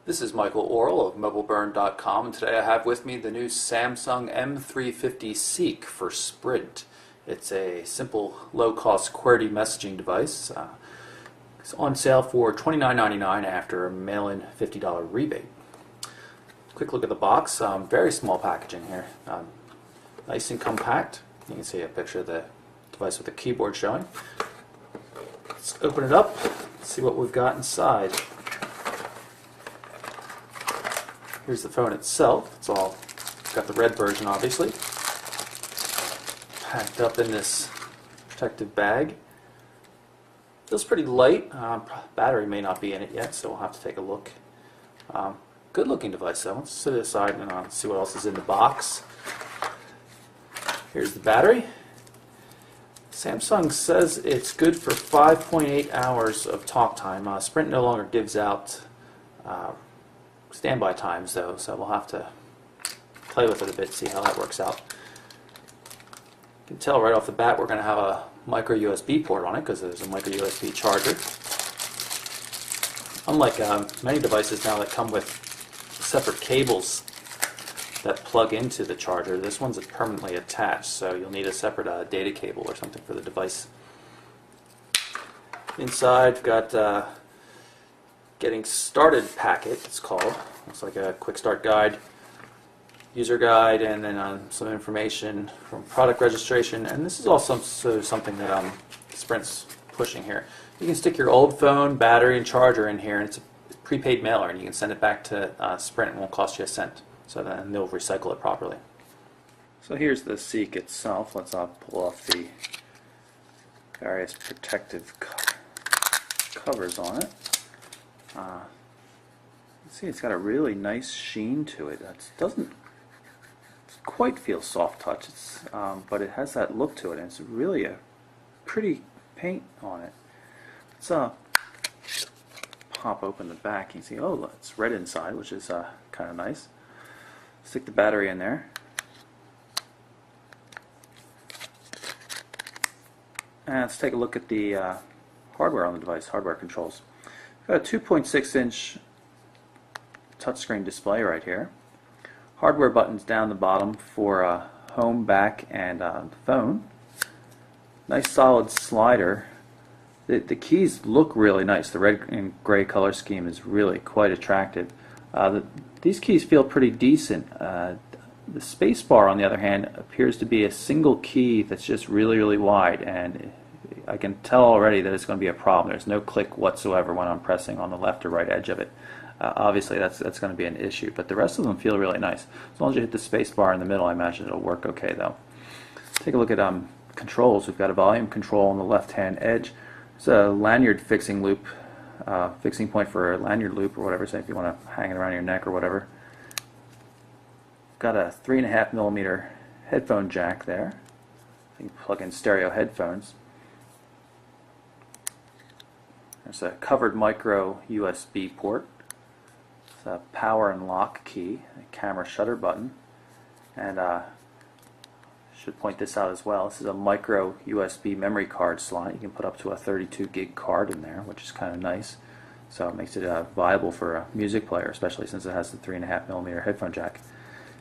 This is Michael Orrell of MobileBurn.com, and today I have with me the new Samsung M350 Seek for Sprint. It's a simple, low-cost QWERTY messaging device. It's on sale for $29.99 after a mail-in $50 rebate. Quick look at the box. Very small packaging here. Nice and compact. You can see a picture of the device with the keyboard showing. Let's open it up, see what we've got inside. Here's the phone itself. It's got the red version, obviously. Packed up in this protective bag. Feels pretty light. Battery may not be in it yet, so we'll have to take a look. Good looking device though. Let's set it aside and see what else is in the box. Here's the battery. Samsung says it's good for 5.8 hours of talk time. Sprint no longer gives out standby times though, so we'll have to play with it a bit, see how that works out. You can tell right off the bat we're going to have a micro USB port on it because there's a micro USB charger. Unlike many devices now that come with separate cables that plug into the charger, this one's permanently attached, so you'll need a separate data cable or something for the device. Inside we've got Getting Started packet, it's called. Looks like a quick start guide, user guide, and then some information from product registration. And this is also something that Sprint's pushing here. You can stick your old phone, battery, and charger in here, and it's a prepaid mailer, and you can send it back to Sprint. It won't cost you a cent. So then they'll recycle it properly. So here's the Seek itself. Let's pull off the various protective covers on it. You see it's got a really nice sheen to it. It doesn't quite feel soft touch, but it has that look to it, and it's really a pretty paint on it. Let's pop open the back. You can see, oh, it's red inside, which is kind of nice. Stick the battery in there. And let's take a look at the hardware on the device, hardware controls. Got a 2.6-inch touchscreen display right here. Hardware buttons down the bottom for home, back, and the phone. Nice solid slider. The keys look really nice. The red and gray color scheme is really quite attractive. These keys feel pretty decent. The space bar, on the other hand, appears to be a single key that's just really, really wide, and I can tell already that it's going to be a problem. There's no click whatsoever when I'm pressing on the left or right edge of it. Obviously that's going to be an issue, but the rest of them feel really nice. As long as you hit the space bar in the middle, I imagine it'll work okay though. Take a look at controls. We've got a volume control on the left hand edge. It's a lanyard fixing loop, fixing point for a lanyard loop or whatever, say if you want to hang it around your neck or whatever. Got a 3.5mm headphone jack there. You can plug in stereo headphones. There's a covered micro USB port. It's a power and lock key, a camera shutter button, and should point this out as well. This is a micro USB memory card slot. You can put up to a 32 gig card in there, which is kind of nice. So it makes it viable for a music player, especially since it has the 3.5mm headphone jack.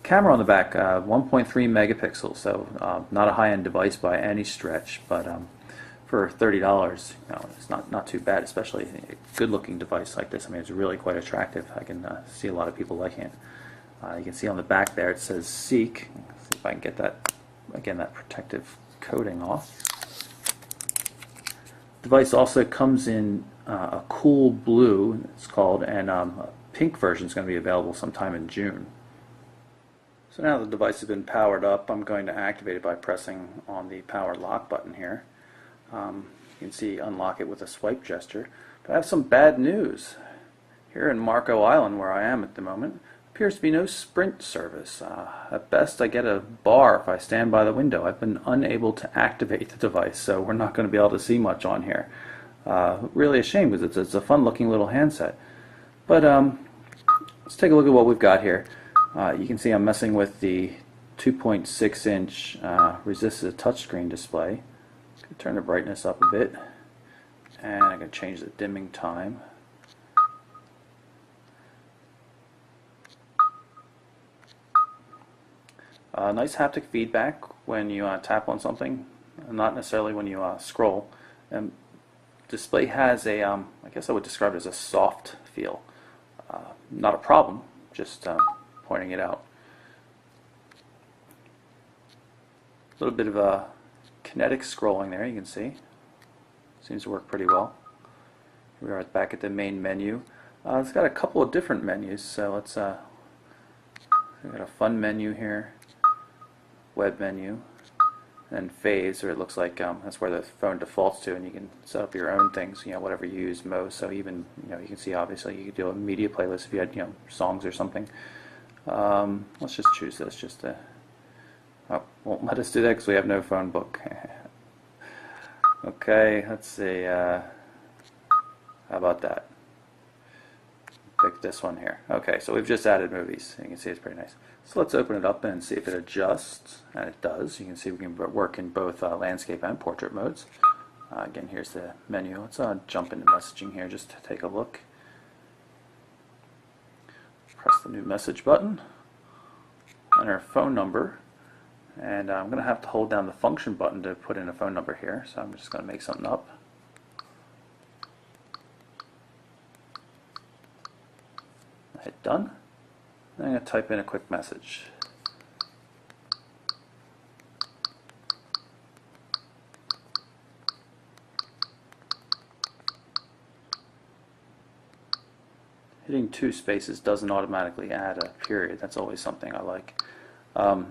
Camera on the back, 1.3 megapixels, so not a high-end device by any stretch, but for $30, it's not too bad, especially a good-looking device like this. I mean, it's really quite attractive. I can see a lot of people liking it. You can see on the back there it says Seek. Let's see if I can get that, again, that protective coating off. The device also comes in a cool blue, it's called, and a pink version is going to be available sometime in June. So now the device has been powered up, I'm going to activate it by pressing on the power lock button here. You can see unlock it with a swipe gesture. But I have some bad news. Here in Marco Island, where I am at the moment, appears to be no Sprint service. At best I get a bar if I stand by the window. I've been unable to activate the device, so we're not going to be able to see much on here. Really a shame because it's a fun looking little handset. But let's take a look at what we've got here. You can see I'm messing with the 2.6-inch resistive touchscreen display. Turn the brightness up a bit, and I can change the dimming time. Nice haptic feedback when you tap on something, not necessarily when you scroll. And display has a, I guess I would describe it as a soft feel. Not a problem, just pointing it out. A little bit of a kinetic scrolling there, you can see. Seems to work pretty well. Here we are back at the main menu. It's got a couple of different menus, so let's we've got a fun menu here, web menu, and phase, or it looks like that's where the phone defaults to, and you can set up your own things, whatever you use most. So even, you can see obviously you could do a media playlist if you had, songs or something. Let's just choose this just to, oh, won't let us do that because we have no phone book. Okay, let's see, how about that? Pick this one here. Okay, so we've just added movies. You can see it's pretty nice. So let's open it up and see if it adjusts, and it does. You can see we can work in both landscape and portrait modes. Again, here's the menu. Let's jump into messaging here just to take a look. Press the new message button, enter a phone number, and I'm going to have to hold down the function button to put in a phone number here, so I'm just going to make something up. Hit done. I'm going to type in a quick message. Hitting 2 spaces doesn't automatically add a period. That's always something I like. But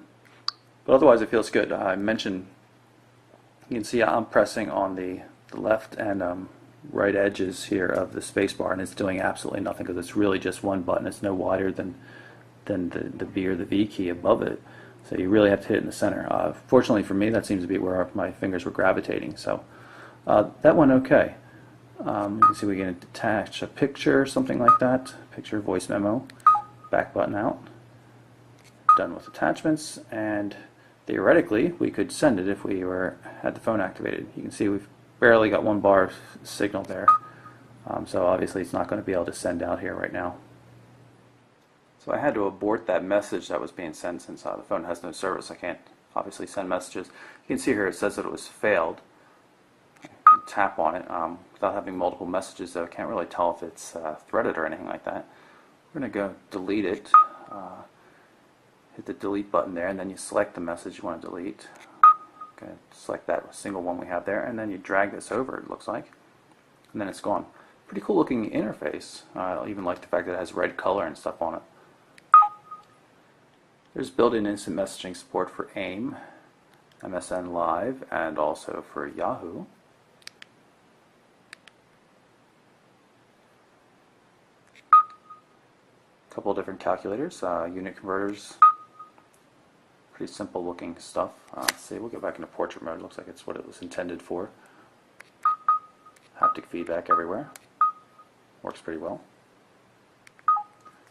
otherwise it feels good. I mentioned, you can see I'm pressing on the left and right edges here of the spacebar, and it's doing absolutely nothing because it's really just one button. It's no wider than the B or the V key above it. So you really have to hit it in the center. Fortunately for me, that seems to be where my fingers were gravitating. So that went okay. You can see we can attach a picture, something like that. Picture, voice memo, back button out. Done with attachments, and theoretically we could send it if we had the phone activated. You can see we've barely got 1 bar of signal there. So obviously it's not going to be able to send out here right now. So I had to abort that message that was being sent since the phone has no service. I can't obviously send messages. You can see here it says that it was failed. I can tap on it without having multiple messages, though I can't really tell if it's threaded or anything like that. We're going to go delete it. Hit the delete button there, and then you select the message you want to delete. Okay, select that single one we have there, and then you drag this over, it looks like, and then it's gone. Pretty cool looking interface. I even like the fact that it has red color and stuff on it. There's built-in instant messaging support for AIM, MSN Live, and also for Yahoo. A couple of different calculators, unit converters. Pretty simple looking stuff. Let's see, we'll go back into portrait mode. Looks like it's what it was intended for. Haptic feedback everywhere. Works pretty well.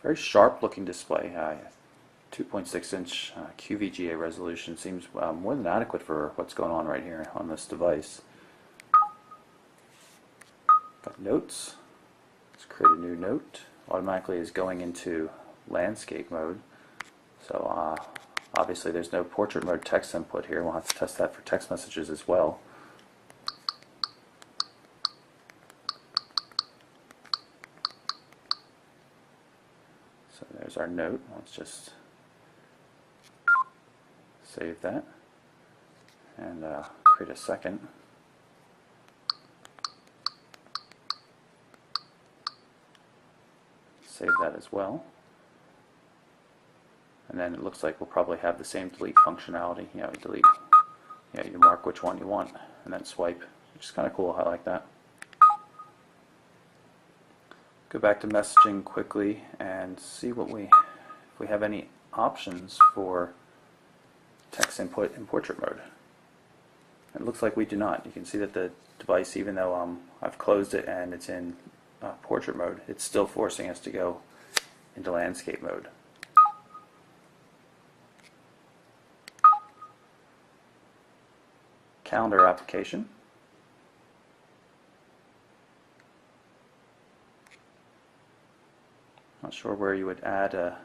Very sharp looking display. 2.6 inch QVGA resolution seems more than adequate for what's going on right here on this device. Got notes. Let's create a new note. Automatically is going into landscape mode. So obviously there's no portrait mode text input here. We'll have to test that for text messages as well. So there's our note. Let's just save that and create a second. Save that as well. And then it looks like we'll probably have the same delete functionality. Delete. You mark which one you want and then swipe, which is kind of cool. I like that. Go back to messaging quickly and see what if we have any options for text input in portrait mode. It looks like we do not. You can see that the device, even though I've closed it and it's in portrait mode, it's still forcing us to go into landscape mode. Calendar application. Not sure where you would add a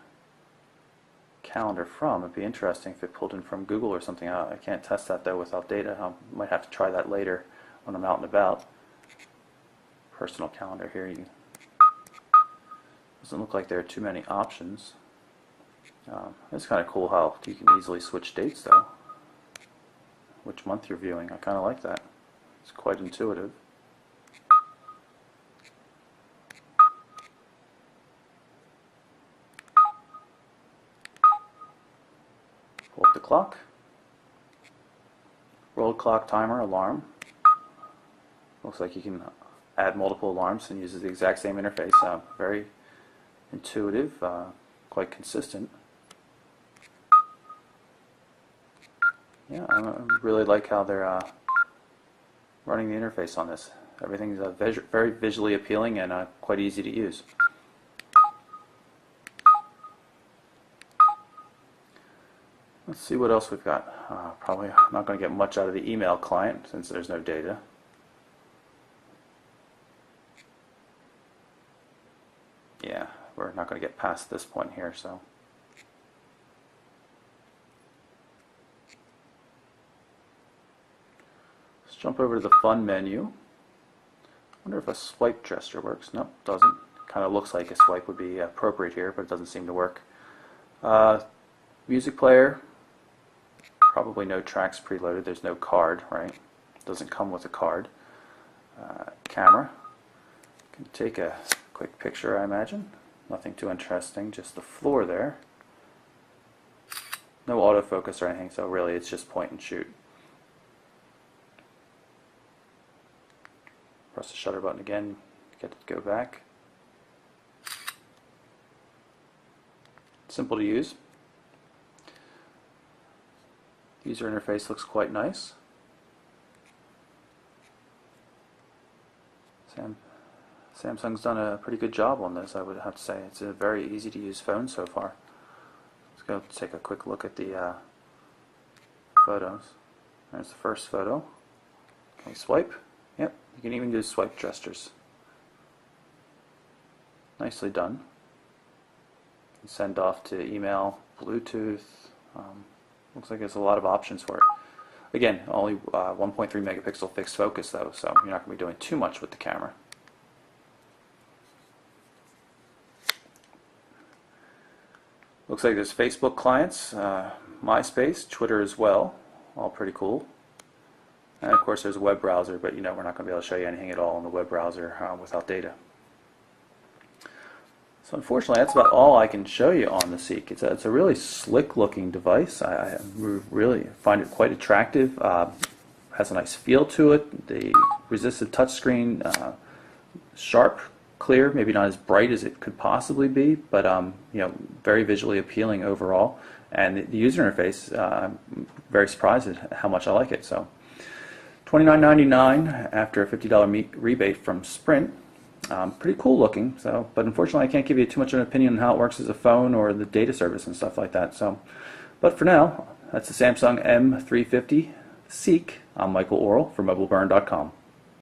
calendar from. It'd be interesting if it pulled in from Google or something. I can't test that though without data. I might have to try that later when I'm out and about. Personal calendar here. Doesn't look like there are too many options. It's kind of cool how you can easily switch dates though. Which month you're viewing. I kind of like that. It's quite intuitive. Pull up the clock. Roll clock, timer, alarm. Looks like you can add multiple alarms and uses the exact same interface. Very intuitive, quite consistent. Yeah, I really like how they're running the interface on this. Everything's very visually appealing and quite easy to use. Let's see what else we've got. Probably not going to get much out of the email client since there's no data. Yeah, we're not going to get past this point here, so. Let's jump over to the Fun menu. Wonder if a swipe gesture works. Nope, doesn't. Kind of looks like a swipe would be appropriate here, but it doesn't seem to work. Music player. Probably no tracks preloaded. There's no card, right? Doesn't come with a card. Camera. Can take a quick picture, I imagine. Nothing too interesting, just the floor there. No autofocus or anything, so really it's just point and shoot. Press the shutter button again, get it to go back. Simple to use. The user interface looks quite nice. Samsung's done a pretty good job on this, I would have to say. It's a very easy to use phone so far. Let's go take a quick look at the photos. There's the first photo. Can we swipe? Yep, you can even do swipe gestures. Nicely done. You can send off to email, Bluetooth. Looks like there's a lot of options for it. Again, only 1.3 megapixel fixed focus though, so you're not going to be doing too much with the camera. Looks like there's Facebook clients, MySpace, Twitter as well, all pretty cool. And of course there's a web browser, but we're not going to be able to show you anything at all in the web browser without data. So unfortunately that's about all I can show you on the Seek. It's a really slick looking device. I really find it quite attractive. Has a nice feel to it. The resistive touchscreen, sharp, clear, maybe not as bright as it could possibly be, but very visually appealing overall. And the user interface, I'm very surprised at how much I like it. So, $29.99 after a $50 rebate from Sprint. Pretty cool looking. So, but unfortunately, I can't give you too much of an opinion on how it works as a phone or the data service and stuff like that. So, but for now, that's the Samsung M350 Seek. I'm Michael Orrell for MobileBurn.com.